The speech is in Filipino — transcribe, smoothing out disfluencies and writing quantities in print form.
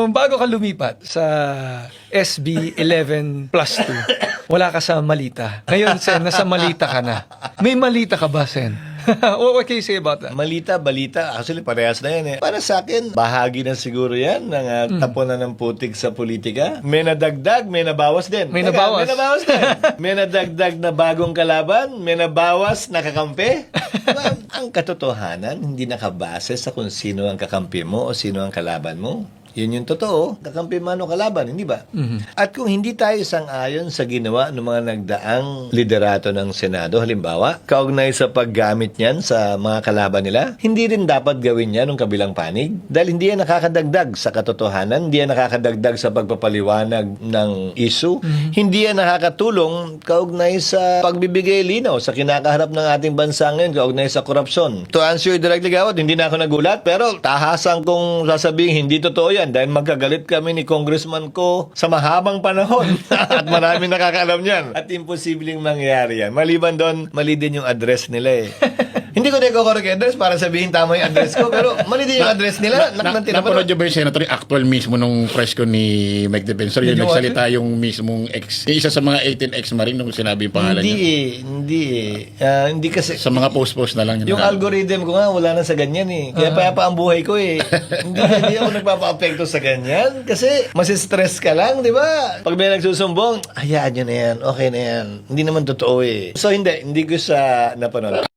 Bago ka lumipat sa SB 11 plus 2, wala ka sa Malita. Ngayon, Sen, nasa Malita ka na. May Malita ka ba, Sen? What can you say about that? Malita, balita. Actually, parehas na yan eh. Para sa akin, bahagi na siguro yan ng tapunan ng putik sa politika. May nadagdag, may nabawas din. May Teka, nabawas. May nabawas din. May nadagdag na bagong kalaban, may nabawas na kakampi. Ang katotohanan, hindi nakabase sa kung sino ang kakampi mo o sino ang kalaban mo. Yun yung totoo. Kakampi man o kalaban, hindi ba? At kung hindi tayo sang-ayon sa ginawa ng mga nagdaang liderato ng Senado, halimbawa, kaugnay sa paggamit niyan sa mga kalaban nila, hindi rin dapat gawin yan ng kabilang panig. Dahil hindi yan nakakadagdag sa katotohanan, hindi yan nakakadagdag sa pagpapaliwanag ng issue, hindi yan nakakatulong kaugnay sa pagbibigay linaw sa kinakaharap ng ating bansa ngayon, kaugnay sa korupsyon. To answer you directly, Gawad, hindi na ako nagulat, pero tahasan kong sasabihin, hindi totoo yan dahil magkagalit kami ni congressman ko sa mahabang panahon at marami nakakaalam niyan. At imposibleng mangyari yan. Maliban doon, mali din yung address nila eh. Hindi ko na i-correct address para sabihin tama yung address ko, pero mali din yung address nila. Napanood nyo ba yung senator, yung actual mismo nung press ko ni Mike Defensor? Yung Yung nagsalita yung mismong yung isa sa mga 18 ex-marine nung sinabi yung pangalan niya. Hindi kasi... Sa mga post-post na lang. Yung algorithm ko nga, wala na sa ganyan eh. Kaya payapa ang buhay ko eh. hindi ako nagpapa-apekto sa ganyan. Kasi masistress ka lang, di ba? Pag may nagsusumbong, hayaan nyo na yan, okay na yan. Hindi naman totoo eh. So hindi ko sa napanood.